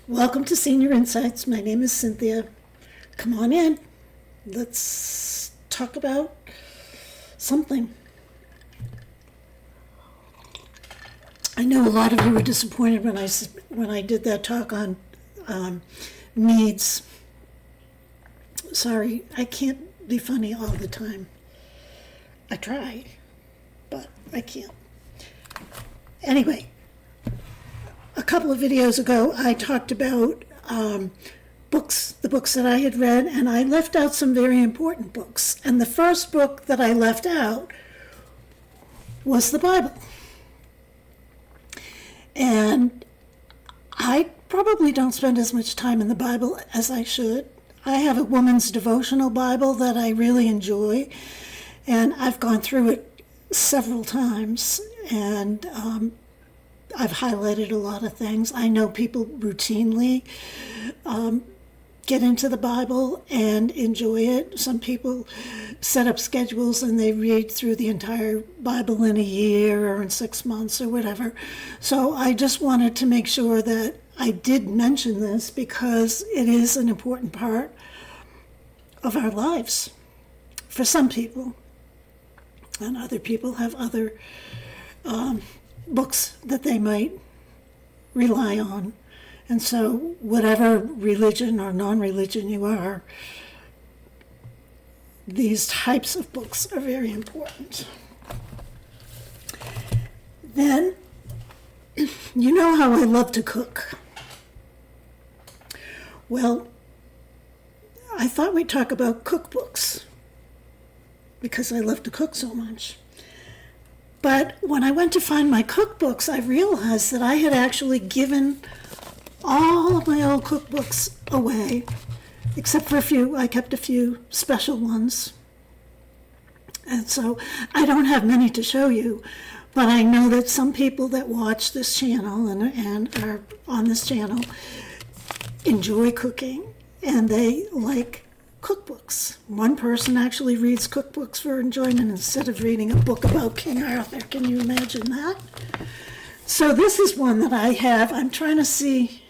Welcome to Senior Insights. My name is Cynthia. Come on in. Let's talk about something. I know a lot of you were disappointed when I did that talk on needs. Sorry, I can't be funny all the time. I try, but I can't. Anyway, a couple of videos ago, I talked about the books that I had read, and I left out some very important books. And the first book that I left out was the Bible. And I probably don't spend as much time in the Bible as I should. I have a woman's devotional Bible that I really enjoy, and I've gone through it several times, and I've highlighted a lot of things. I know people routinely get into the Bible and enjoy it. Some people set up schedules and they read through the entire Bible in a year or in 6 months or whatever. So I just wanted to make sure that I did mention this because it is an important part of our lives for some people. And other people have other books that they might rely on. And so whatever religion or non-religion you are, these types of books are very important. Then, you know how I love to cook. Well, I thought we'd talk about cookbooks because I love to cook so much. But when I went to find my cookbooks, I realized that I had actually given all of my old cookbooks away, except for a few. I kept a few special ones. And so I don't have many to show you, but I know that some people that watch this channel and are on this channel enjoy cooking, and they like cookbooks. One person actually reads cookbooks for enjoyment instead of reading a book about King Arthur. Can you imagine that? So this is one that I have. I'm trying to see.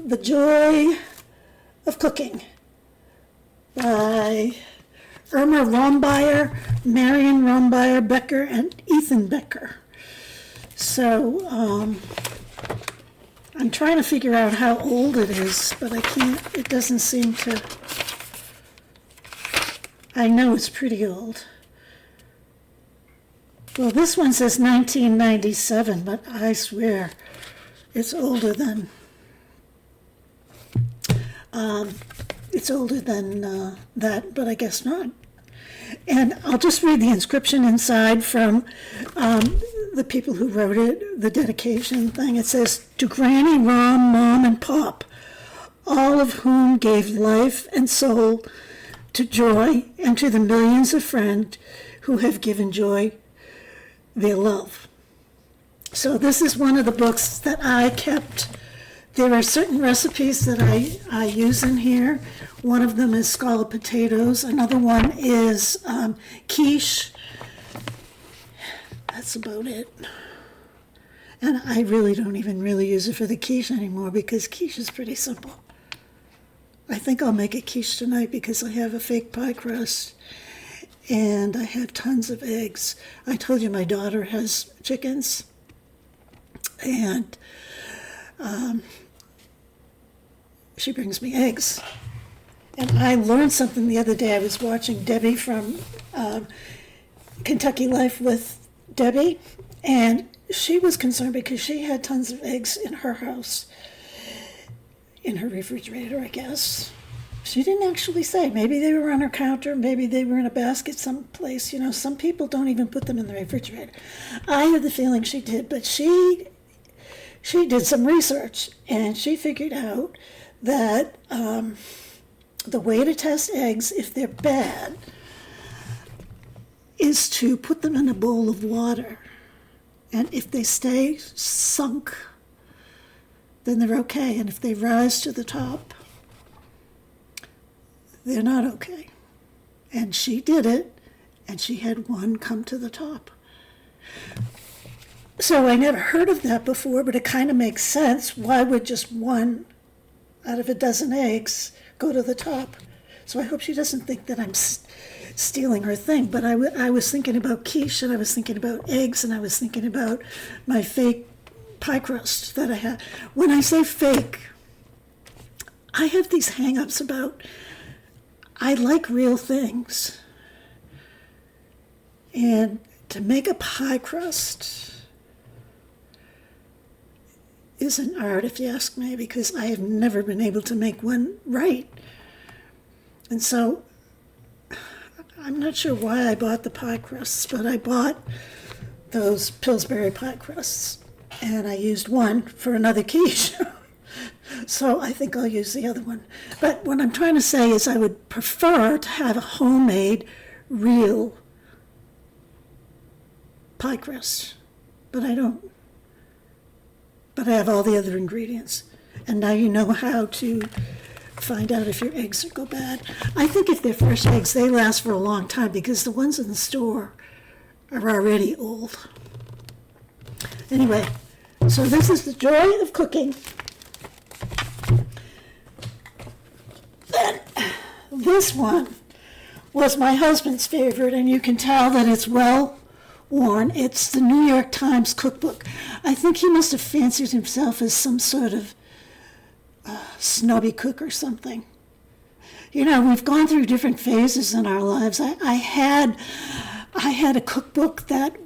The Joy of Cooking by Irma Rombeyer, Marion Rombeyer Becker, and Ethan Becker. So I'm trying to figure out how old it is, but I can't, it doesn't seem to, I know it's pretty old. Well, this one says 1997, but I swear it's older than that, but I guess not. And I'll just read the inscription inside from the people who wrote it, the dedication thing. It says, "To Granny, Rom, Mom, and Pop, all of whom gave life and soul to joy, and to the millions of friends who have given joy their love." So this is one of the books that I kept. There are certain recipes that I use in here. One of them is scalloped potatoes. Another one is quiche. That's about it. And I really don't even really use it for the quiche anymore because quiche is pretty simple. I think I'll make a quiche tonight because I have a fake pie crust and I have tons of eggs. I told you my daughter has chickens, and she brings me eggs. And I learned something the other day. I was watching Debbie from Kentucky Life with Debbie, and she was concerned because she had tons of eggs in her house, in her refrigerator, I guess. She didn't actually say. Maybe they were on her counter, maybe they were in a basket someplace. You know, some people don't even put them in the refrigerator. I have the feeling she did, but she did some research, and she figured out that the way to test eggs, if they're bad, is to put them in a bowl of water. And if they stay sunk, then they're okay. And if they rise to the top, they're not okay. And she did it, and she had one come to the top. So I never heard of that before, but it kind of makes sense. Why would just one out of a dozen eggs go to the top? So I hope she doesn't think that I'm stealing her thing. But I was thinking about quiche, and I was thinking about eggs, and I was thinking about my fake pie crust that I had. When I say fake, I have these hang-ups about, I like real things. And to make a pie crust is an art, if you ask me, because I have never been able to make one right. And so I'm not sure why I bought the pie crusts, but I bought those Pillsbury pie crusts, and I used one for another quiche. So I think I'll use the other one. But what I'm trying to say is I would prefer to have a homemade, real pie crust, but I don't. But I have all the other ingredients. And now you know how to find out if your eggs go bad. I think if they're fresh eggs, they last for a long time, because the ones in the store are already old. Anyway, so this is the joy of cooking. Then this one was my husband's favorite, and you can tell that it's well worn. It's the New York Times cookbook. I think he must have fancied himself as some sort of snobby cook or something. You know, we've gone through different phases in our lives. I had a cookbook that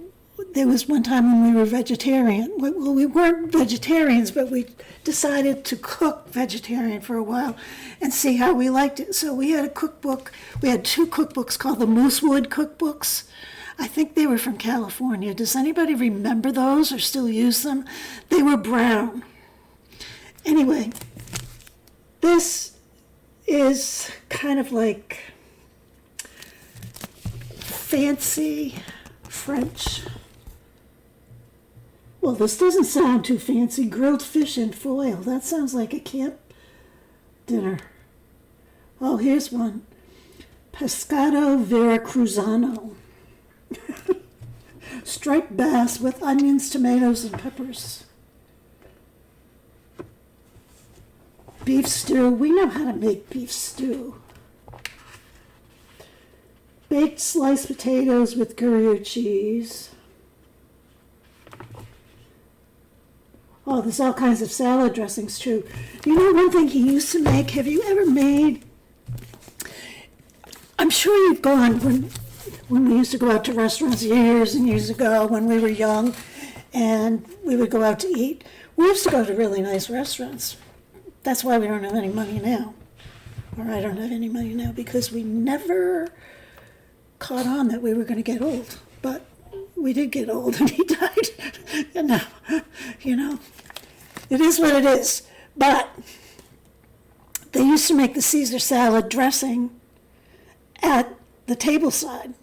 there was one time when we were vegetarian. Well, we weren't vegetarians, but we decided to cook vegetarian for a while and see how we liked it. So we had a cookbook. We had two cookbooks called the Moosewood cookbooks. I think they were from California. Does anybody remember those or still use them? They were brown. Anyway, this is kind of like fancy French. Well, this doesn't sound too fancy. Grilled fish in foil. That sounds like a camp dinner. Oh, here's one. Pescado Veracruzano. Striped bass with onions, tomatoes, and peppers. Beef stew. We know how to make beef stew. Baked sliced potatoes with Gruyere cheese. Oh, there's all kinds of salad dressings too. You know one thing he used to make? Have you ever made? I'm sure you've gone when we used to go out to restaurants years and years ago when we were young, and we would go out to eat. We used to go to really nice restaurants. That's why we don't have any money now. Or I don't have any money now, because we never caught on that we were going to get old. But we did get old, and he died. And now, you know, it is what it is. But they used to make the Caesar salad dressing at the table side.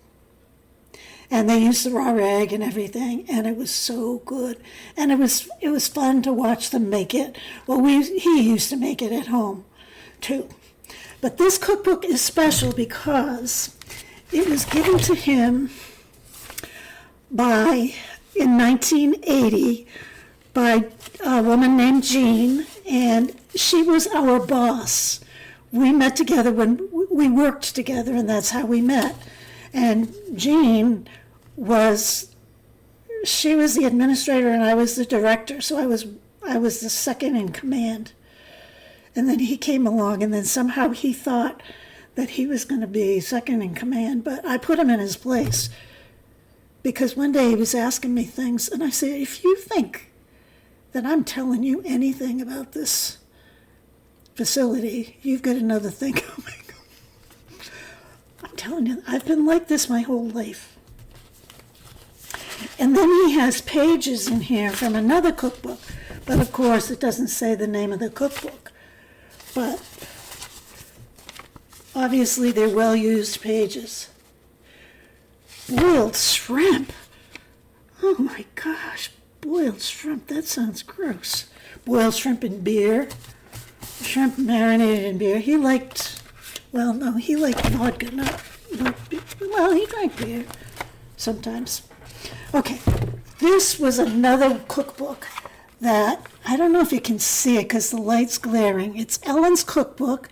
And they used the raw egg and everything, and it was so good. And it was fun to watch them make it. Well, he used to make it at home, too. But this cookbook is special because it was given to him in 1980 by a woman named Jean, and she was our boss. We met together when we worked together, and that's how we met. And Jean she was the administrator and I was the director, so I was the second in command. And then he came along, and then somehow he thought that he was going to be second in command, but I put him in his place. Because one day he was asking me things, and I said, if you think that I'm telling you anything about this facility, you've got another thing coming. I'm telling you, I've been like this my whole life. And then he has pages in here from another cookbook, but of course it doesn't say the name of the cookbook. But obviously they're well-used pages. Boiled shrimp. Oh my gosh, boiled shrimp, that sounds gross. Boiled shrimp in beer, shrimp marinated in beer. He liked vodka, not beer. Well, he drank beer sometimes. Okay, this was another cookbook that, I don't know if you can see it because the light's glaring. It's Ellen's cookbook.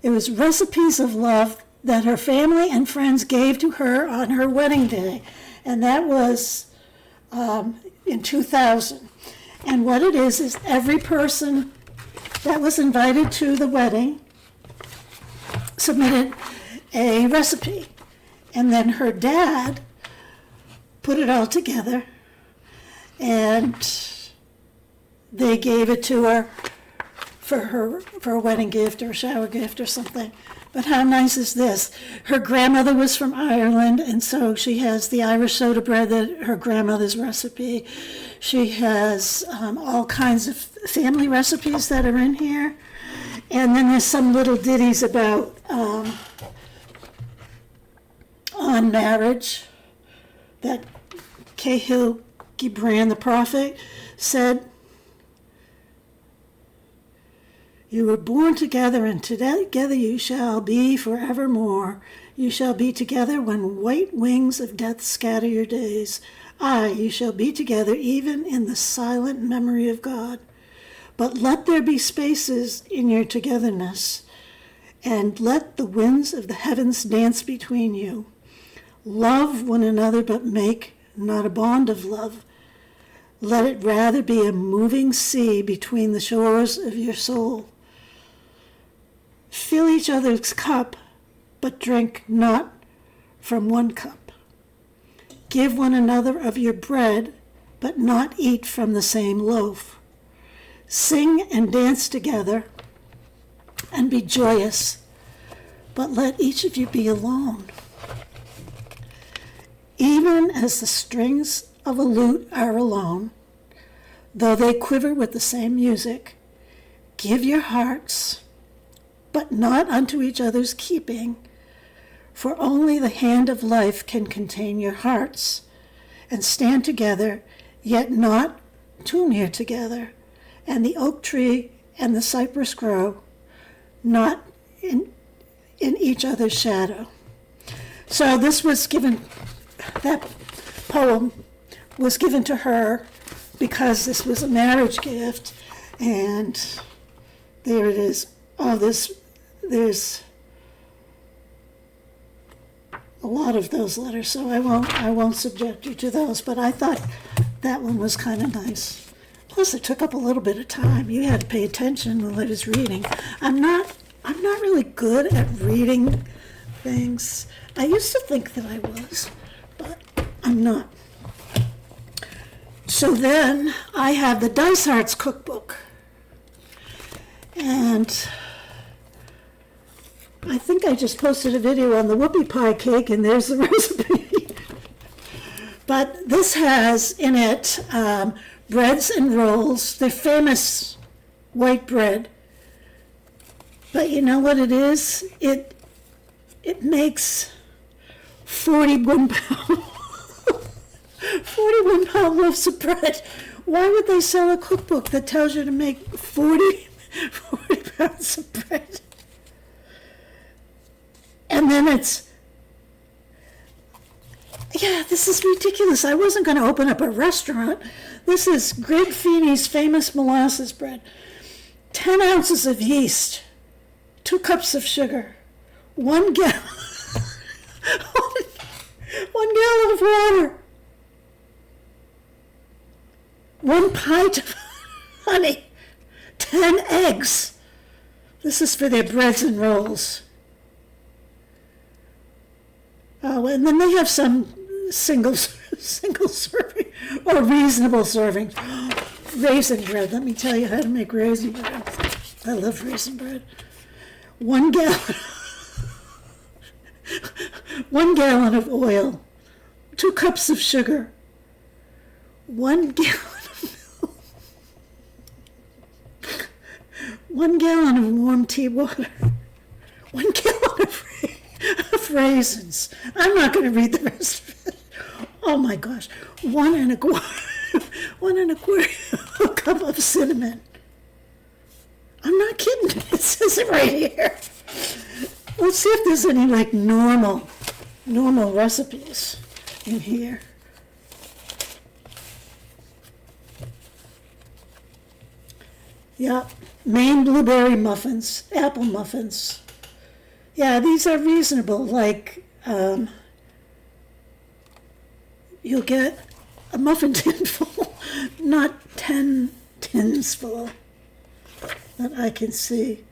It was recipes of love that her family and friends gave to her on her wedding day. And that was in 2000. And what it is every person that was invited to the wedding submitted a recipe. And then her dad put it all together, and they gave it to her for a wedding gift or a shower gift or something. But how nice is this? Her grandmother was from Ireland, and so she has the Irish soda bread, that her grandmother's recipe. She has all kinds of family recipes that are in here. And then there's some little ditties about on marriage that Cahill Gibran, the prophet, said, "You were born together, and together you shall be forevermore. You shall be together when white wings of death scatter your days. Aye, you shall be together even in the silent memory of God. But let there be spaces in your togetherness, and let the winds of the heavens dance between you. Love one another, but make not a bond of love. Let it rather be a moving sea between the shores of your soul. Fill each other's cup, but drink not from one cup. Give one another of your bread, but not eat from the same loaf. Sing and dance together, and be joyous, but let each of you be alone. Even as the strings of a lute are alone, though they quiver with the same music, give your hearts, but not unto each other's keeping, for only the hand of life can contain your hearts, and stand together, yet not too near together, and the oak tree and the cypress grow, not in each other's shadow." So this was given, that poem was given to her because this was a marriage gift, and there it is. Oh, there's a lot of those letters, so I won't subject you to those, but I thought that one was kind of nice. Plus, it took up a little bit of time. You had to pay attention while I was reading. I'm not really good at reading things. I used to think that I was, but I'm not. So then I have the Dice Arts cookbook. And I think I just posted a video on the whoopie pie cake, and there's the recipe. But this has in it breads and rolls. They're famous white bread. But you know what it is? It makes 41 pound loaves of bread. Why would they sell a cookbook that tells you to make 40 pounds of bread? And then this is ridiculous. I wasn't going to open up a restaurant. This is Greg Feeney's famous molasses bread. 10 ounces of yeast, 2 cups of sugar, 1 gallon, 1 gallon of water, 1 pint of honey, 10 eggs. This is for their breads and rolls. Oh, and then they have some single serving or reasonable servings. Raisin bread. Let me tell you how to make raisin bread. I love raisin bread. 1 gallon. 1 gallon of oil, 2 cups of sugar, 1 gallon of milk, 1 gallon of warm tea water, 1 gallon of raisins. I'm not going to read the rest of it. Oh my gosh. 1 1.25 cup of cinnamon. I'm not kidding. It says it right here. Let's see if there's any like normal recipes in here. Yeah, Maine blueberry muffins, apple muffins. Yeah, these are reasonable. Like, you'll get a muffin tin full, not 10 tins full that I can see.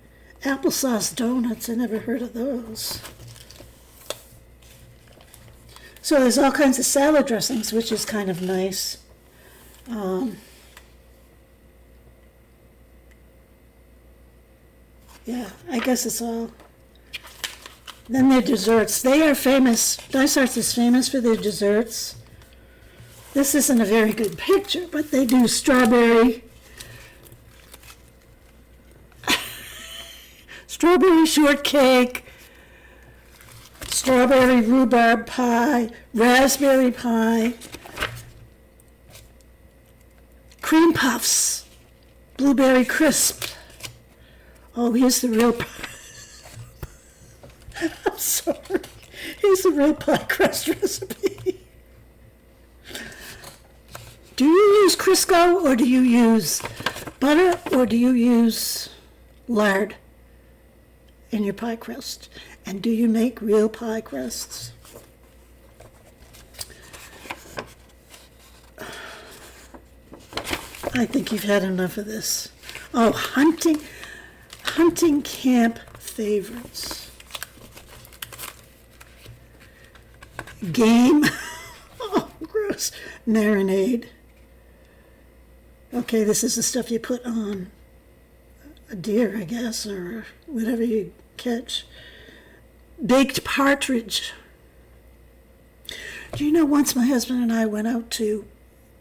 Applesauce donuts, I never heard of those. So there's all kinds of salad dressings, which is kind of nice. Yeah, I guess it's all. Then their desserts. They are famous. Dysart's is famous for their desserts. This isn't a very good picture, but they do strawberry shortcake, strawberry rhubarb pie, raspberry pie, cream puffs, blueberry crisp. Oh, here's the real pie. I'm sorry. Here's the real pie crust recipe. Do you use Crisco, or do you use butter, or do you use lard in your pie crust? And do you make real pie crusts? I think you've had enough of this. Oh, hunting camp favorites. Game. Oh, gross. Marinade. Okay, this is the stuff you put on a deer, I guess, or whatever you catch. Baked partridge. Do you know, once my husband and I went out to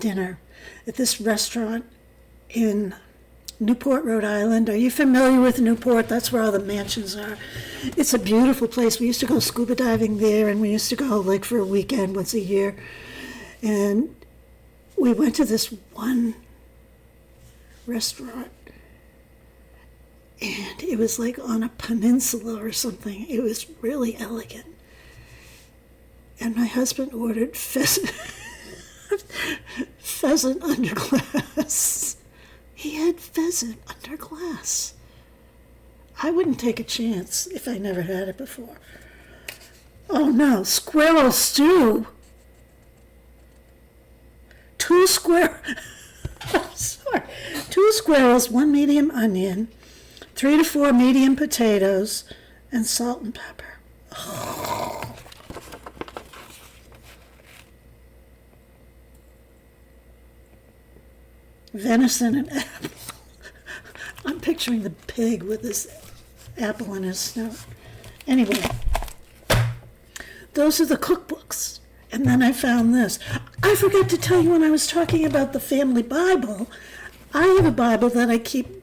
dinner at this restaurant in Newport, Rhode Island. Are you familiar with Newport? That's where all the mansions are. It's a beautiful place. We used to go scuba diving there, and we used to go like for a weekend once a year. And we went to this one restaurant, and it was like on a peninsula or something. It was really elegant. And my husband ordered pheasant under glass. He had pheasant under glass. I wouldn't take a chance if I never had it before. Oh no, squirrel stew. Sorry. 2 squirrels, 1 medium onion, 3 to 4 medium potatoes, and salt and pepper. Oh. Venison and apple. I'm picturing the pig with this apple in his snout. Anyway, those are the cookbooks. And then I found this. I forgot to tell you when I was talking about the family Bible, I have a Bible that I keep.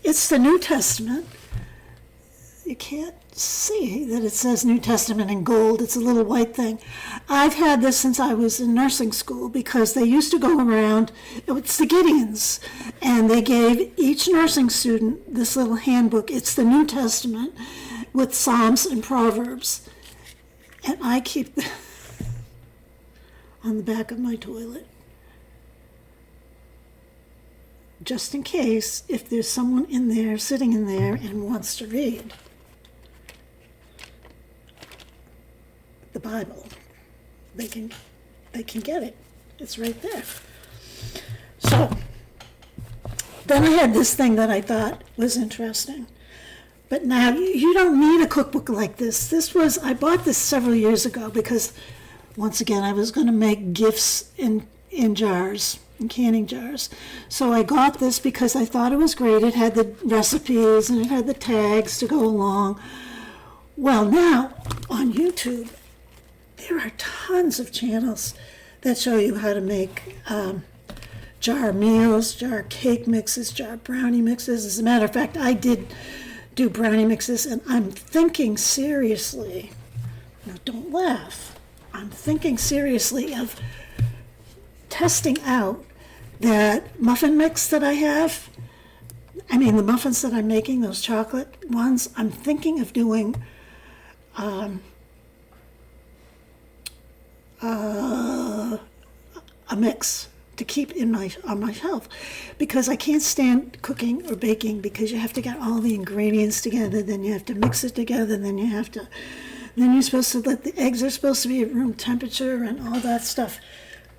It's the New Testament. You can't see that it says New Testament in gold. It's a little white thing. I've had this since I was in nursing school because they used to go around, it's the Gideons, and they gave each nursing student this little handbook. It's the New Testament with Psalms and Proverbs. And I keep on the back of my toilet, just in case if there's someone in there, sitting in there, and wants to read the Bible. They can get it. It's right there. So then I had this thing that I thought was interesting. But now you don't need a cookbook like this. I bought this several years ago because, once again, I was going to make gifts in jars, in canning jars. So I got this because I thought it was great. It had the recipes and it had the tags to go along. Well, now on YouTube, there are tons of channels that show you how to make jar meals, jar cake mixes, jar brownie mixes. As a matter of fact, I did do brownie mixes, and I'm thinking seriously, now don't laugh, I'm thinking seriously of testing out that muffin mix that I have. I mean, the muffins that I'm making, those chocolate ones, I'm thinking of doing a mix to keep on my shelf, because I can't stand cooking or baking, because you have to get all the ingredients together, then you have to mix it together, then you're supposed to the eggs are supposed to be at room temperature and all that stuff.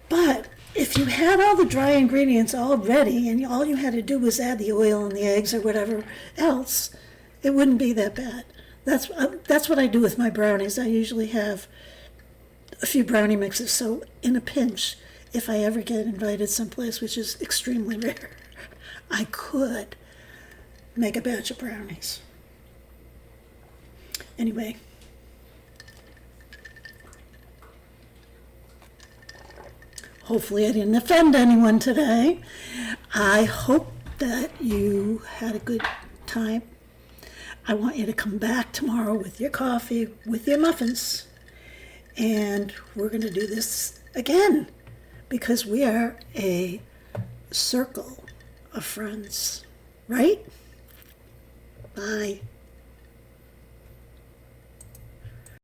But if you had all the dry ingredients all ready and all you had to do was add the oil and the eggs or whatever else, it wouldn't be that bad. That's what I do with my brownies. I usually have a few brownie mixes, so in a pinch, if I ever get invited someplace, which is extremely rare, I could make a batch of brownies. Anyway, hopefully I didn't offend anyone today. I hope that you had a good time. I want you to come back tomorrow with your coffee, with your muffins, and we're going to do this again, because we are a circle of friends, right? Bye.